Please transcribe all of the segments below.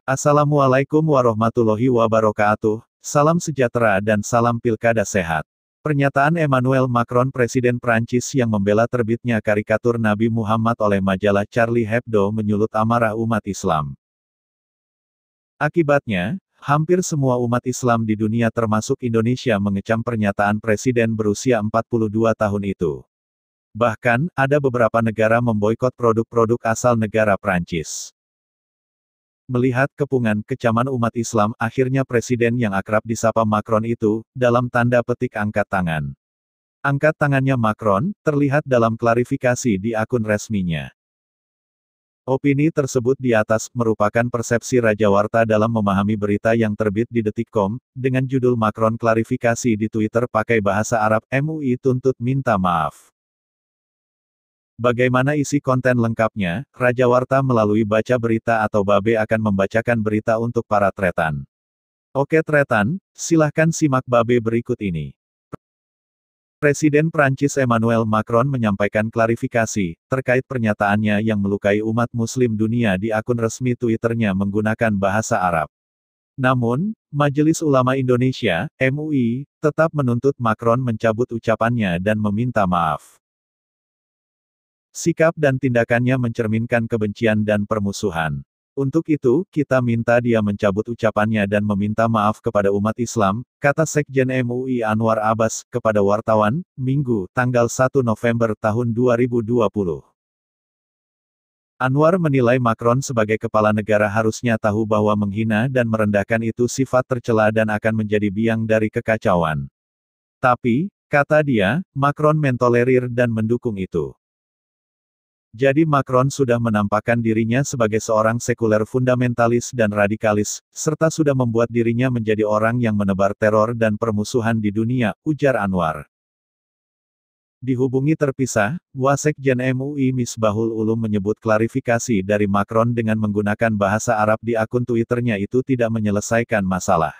Assalamualaikum warahmatullahi wabarakatuh. Salam sejahtera dan salam pilkada sehat. Pernyataan Emmanuel Macron, Presiden Prancis yang membela terbitnya karikatur Nabi Muhammad oleh majalah Charlie Hebdo menyulut amarah umat Islam. Akibatnya, hampir semua umat Islam di dunia termasuk Indonesia mengecam pernyataan Presiden berusia 42 tahun itu. Bahkan, ada beberapa negara memboikot produk-produk asal negara Prancis. Melihat kepungan kecaman umat Islam, akhirnya presiden yang akrab disapa Macron itu, dalam tanda petik angkat tangan. Angkat tangannya Macron, terlihat dalam klarifikasi di akun resminya. Opini tersebut di atas, merupakan persepsi Raja Warta dalam memahami berita yang terbit di Detikcom, dengan judul Macron klarifikasi di Twitter pakai bahasa Arab, MUI tuntut minta maaf. Bagaimana isi konten lengkapnya? Raja Warta melalui baca berita atau Babe akan membacakan berita untuk para tretan. Oke tretan, silahkan simak Babe berikut ini. Presiden Prancis Emmanuel Macron menyampaikan klarifikasi, terkait pernyataannya yang melukai umat muslim dunia di akun resmi Twitternya menggunakan bahasa Arab. Namun, Majelis Ulama Indonesia, MUI, tetap menuntut Macron mencabut ucapannya dan meminta maaf. Sikap dan tindakannya mencerminkan kebencian dan permusuhan. Untuk itu, kita minta dia mencabut ucapannya dan meminta maaf kepada umat Islam, kata Sekjen MUI Anwar Abbas, kepada wartawan, Minggu, tanggal 1 November tahun 2020. Anwar menilai Macron sebagai kepala negara harusnya tahu bahwa menghina dan merendahkan itu sifat tercela dan akan menjadi biang dari kekacauan. Tapi, kata dia, Macron mentolerir dan mendukung itu. Jadi Macron sudah menampakkan dirinya sebagai seorang sekuler fundamentalis dan radikalis, serta sudah membuat dirinya menjadi orang yang menebar teror dan permusuhan di dunia, ujar Anwar. Dihubungi terpisah, Wasekjen MUI Misbahul Ulum menyebut klarifikasi dari Macron dengan menggunakan bahasa Arab di akun Twitternya itu tidak menyelesaikan masalah.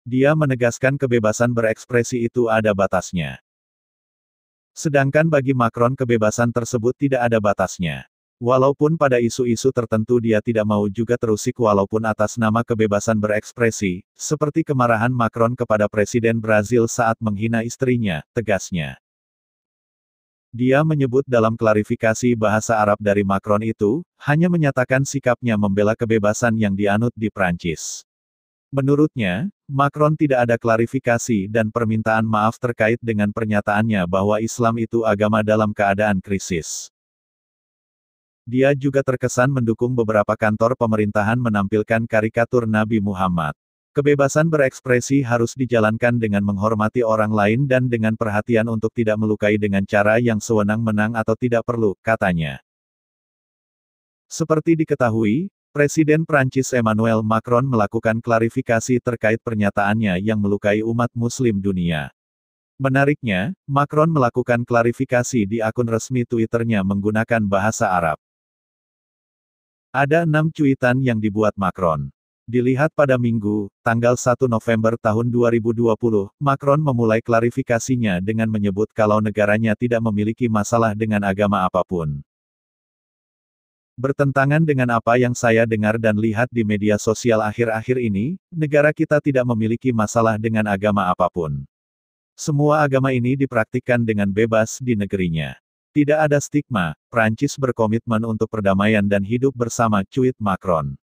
Dia menegaskan kebebasan berekspresi itu ada batasnya. Sedangkan bagi Macron kebebasan tersebut tidak ada batasnya. Walaupun pada isu-isu tertentu dia tidak mau juga terusik walaupun atas nama kebebasan berekspresi, seperti kemarahan Macron kepada Presiden Brazil saat menghina istrinya, tegasnya. Dia menyebut dalam klarifikasi bahasa Arab dari Macron itu, hanya menyatakan sikapnya membela kebebasan yang dianut di Prancis. Menurutnya, Macron tidak ada klarifikasi dan permintaan maaf terkait dengan pernyataannya bahwa Islam itu agama dalam keadaan krisis. Dia juga terkesan mendukung beberapa kantor pemerintahan menampilkan karikatur Nabi Muhammad. Kebebasan berekspresi harus dijalankan dengan menghormati orang lain dan dengan perhatian untuk tidak melukai dengan cara yang sewenang-wenang atau tidak perlu, katanya. Seperti diketahui, Presiden Prancis Emmanuel Macron melakukan klarifikasi terkait pernyataannya yang melukai umat muslim dunia. Menariknya, Macron melakukan klarifikasi di akun resmi Twitternya menggunakan bahasa Arab. Ada 6 cuitan yang dibuat Macron. Dilihat pada Minggu, tanggal 1 November tahun 2020, Macron memulai klarifikasinya dengan menyebut kalau negaranya tidak memiliki masalah dengan agama apapun. Bertentangan dengan apa yang saya dengar dan lihat di media sosial akhir-akhir ini, negara kita tidak memiliki masalah dengan agama apapun. Semua agama ini dipraktikkan dengan bebas di negerinya. Tidak ada stigma, Prancis berkomitmen untuk perdamaian dan hidup bersama, cuit Macron.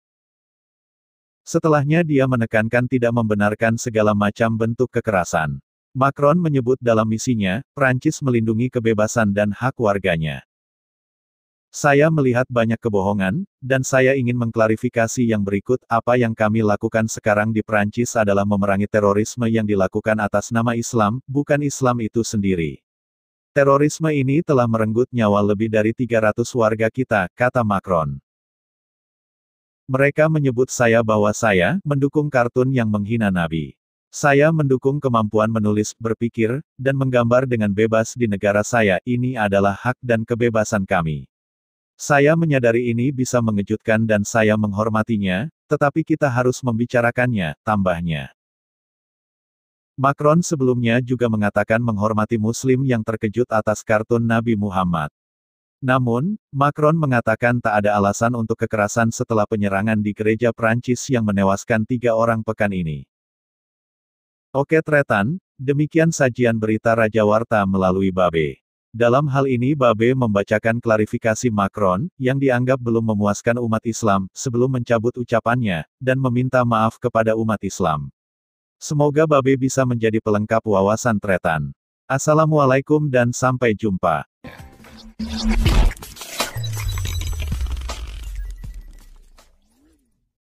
Setelahnya dia menekankan tidak membenarkan segala macam bentuk kekerasan. Macron menyebut dalam misinya, Prancis melindungi kebebasan dan hak warganya. Saya melihat banyak kebohongan, dan saya ingin mengklarifikasi yang berikut, apa yang kami lakukan sekarang di Prancis adalah memerangi terorisme yang dilakukan atas nama Islam, bukan Islam itu sendiri. Terorisme ini telah merenggut nyawa lebih dari 300 warga kita, kata Macron. Mereka menyebut saya bahwa saya mendukung kartun yang menghina Nabi. Saya mendukung kemampuan menulis, berpikir, dan menggambar dengan bebas di negara saya, ini adalah hak dan kebebasan kami. Saya menyadari ini bisa mengejutkan dan saya menghormatinya, tetapi kita harus membicarakannya, tambahnya. Macron sebelumnya juga mengatakan menghormati Muslim yang terkejut atas kartun Nabi Muhammad. Namun, Macron mengatakan tak ada alasan untuk kekerasan setelah penyerangan di gereja Prancis yang menewaskan 3 orang pekan ini. Oke Tretan, demikian sajian berita Raja Warta melalui Babe. Dalam hal ini Babe membacakan klarifikasi Macron, yang dianggap belum memuaskan umat Islam, sebelum mencabut ucapannya, dan meminta maaf kepada umat Islam. Semoga Babe bisa menjadi pelengkap wawasan Tretan. Assalamualaikum dan sampai jumpa.